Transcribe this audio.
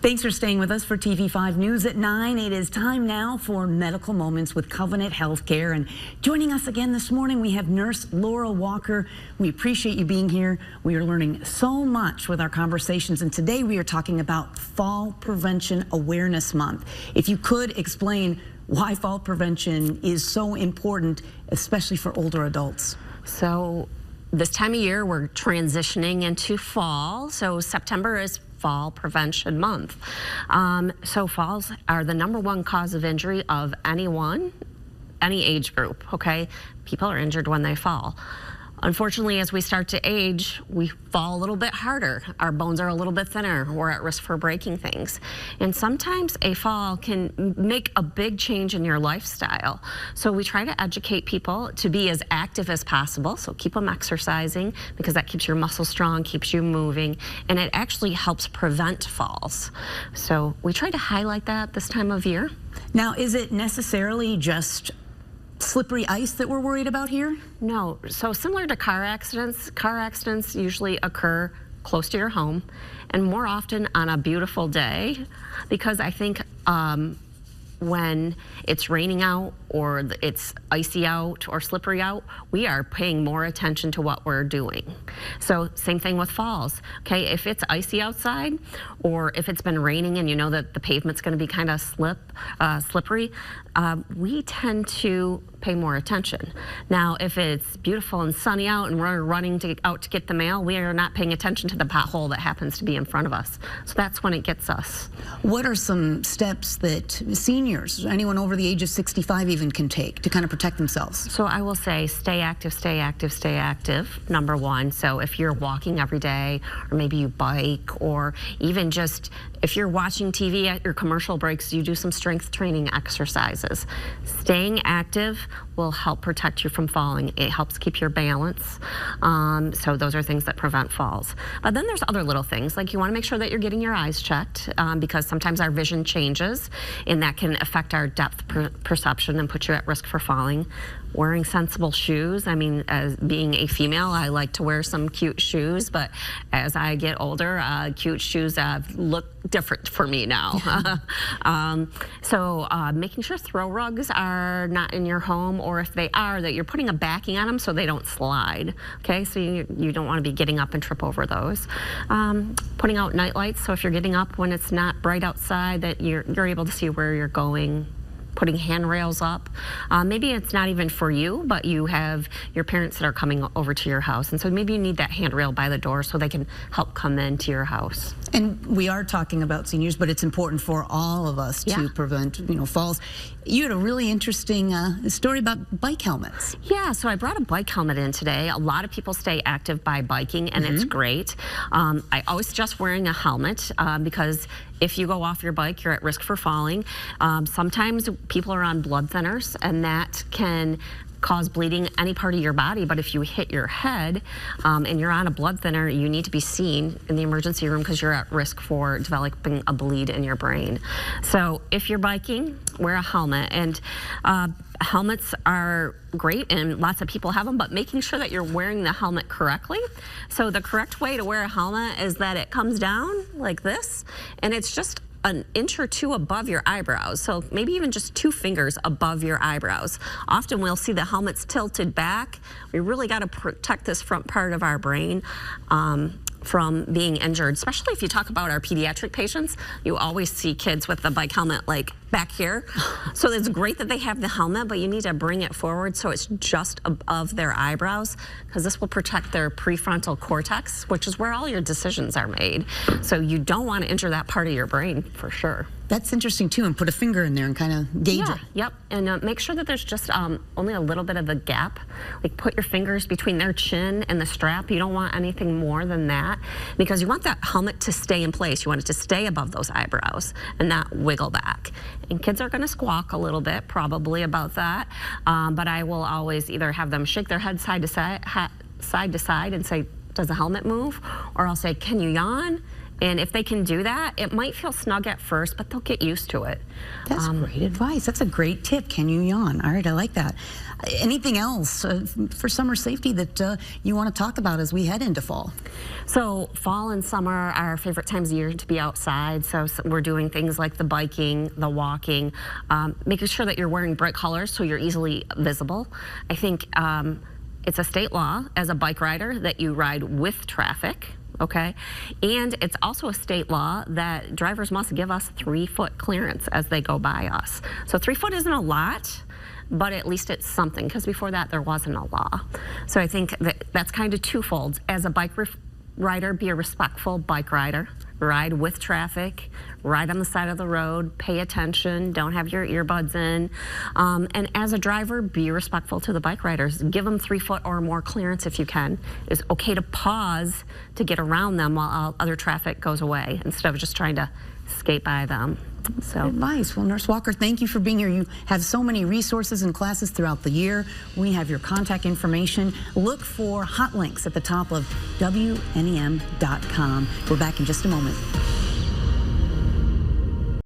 Thanks for staying with us for TV5 News at 9. It is time now for Medical Moments with Covenant Healthcare. And joining us again this morning, we have Nurse Laura Walker. We appreciate you being here. We are learning so much with our conversations. And today we are talking about Fall Prevention Awareness Month. If you could explain why fall prevention is so important, especially for older adults. So this time of year, we're transitioning into fall. So September is Fall Prevention Month. So falls are the #1 cause of injury of anyone, any age group, okay? People are injured when they fall. Unfortunately, as we start to age, we fall a little bit harder. Our bones are a little bit thinner. We're at risk for breaking things. And sometimes a fall can make a big change in your lifestyle. So we try to educate people to be as active as possible. So keep them exercising because that keeps your muscles strong, keeps you moving, and it actually helps prevent falls. So we try to highlight that this time of year. Now, is it necessarily just slippery ice that we're worried about here? No. So similar to car accidents usually occur close to your home and more often on a beautiful day, because I think when it's raining out or it's icy out or slippery out, we are paying more attention to what we're doing. So same thing with falls, okay? If it's icy outside or if it's been raining and you know that the pavement's gonna be kind of slippery, we tend to pay more attention. Now, if it's beautiful and sunny out and we're running out to get the mail, we are not paying attention to the pothole that happens to be in front of us. So that's when it gets us. What are some steps that seniors, anyone over the age of 65 even, can take to kind of protect themselves? So I will say stay active, stay active, stay active, #1. So if you're walking every day, or maybe you bike, or even just if you're watching TV at your commercial breaks, you do some strength training exercises. Staying active will help protect you from falling. It helps keep your balance. So those are things that prevent falls. But then there's other little things, like you want to make sure that you're getting your eyes checked, because sometimes our vision changes and that can affect our depth perception and put you at risk for falling. Wearing sensible shoes. I mean, as being a female, I like to wear some cute shoes, but as I get older, cute shoes look different for me now. So making sure throw rugs are not in your home, or if they are, that you're putting a backing on them so they don't slide. Okay, so you don't want to be getting up and trip over those. Putting out night lights, so if you're getting up when it's not bright outside, that you're able to see where you're going. Putting handrails up. Maybe it's not even for you, but you have your parents that are coming over to your house, and so maybe you need that handrail by the door so they can help come into your house. And we are talking about seniors, but it's important for all of us to prevent, falls. You had a really interesting story about bike helmets. Yeah, so I brought a bike helmet in today. A lot of people stay active by biking, and it's great. I always suggest wearing a helmet because if you go off your bike, you're at risk for falling. Sometimes people are on blood thinners, and that can cause bleeding any part of your body, but if you hit your head and you're on a blood thinner, you need to be seen in the emergency room because you're at risk for developing a bleed in your brain. So if you're biking, wear a helmet. And helmets are great and lots of people have them, but making sure that you're wearing the helmet correctly. So the correct way to wear a helmet is that it comes down like this, and it's just an inch or two above your eyebrows, so maybe even just 2 fingers above your eyebrows. Often we'll see the helmets tilted back. We really got to protect this front part of our brain from being injured, especially if you talk about our pediatric patients. You always see kids with the bike helmet like back here. So it's great that they have the helmet, but you need to bring it forward so it's just above their eyebrows, because this will protect their prefrontal cortex, which is where all your decisions are made. So you don't want to injure that part of your brain for sure. That's interesting too, and put a finger in there and kind of gauge it. Yep, and make sure that there's just only a little bit of a gap. Like put your fingers between their chin and the strap. You don't want anything more than that, because you want that helmet to stay in place. You want it to stay above those eyebrows and not wiggle back. And kids are going to squawk a little bit probably about that, but I will always either have them shake their head side to side and say, does the helmet move? Or I'll say, can you yawn? And if they can do that, it might feel snug at first, but they'll get used to it. That's great advice. That's a great tip. Can you yawn? All right, I like that. Anything else for summer safety that you want to talk about as we head into fall? So fall and summer are our favorite times of year to be outside. So we're doing things like the biking, the walking, making sure that you're wearing bright colors so you're easily visible. I think it's a state law as a bike rider that you ride with traffic. Okay, and it's also a state law that drivers must give us 3-foot clearance as they go by us. So 3 foot isn't a lot, but at least it's something, because before that there wasn't a law. So I think that's kind of twofold. As a bike rider, be a respectful bike rider. Ride with traffic, ride on the side of the road, pay attention, don't have your earbuds in. And as a driver, be respectful to the bike riders. Give them 3 foot or more clearance if you can. It's okay to pause to get around them while other traffic goes away instead of just trying to skate by them. So. Advice. Well, Nurse Walker, thank you for being here. You have so many resources and classes throughout the year. We have your contact information. Look for hot links at the top of WNEM.com. We're back in just a moment.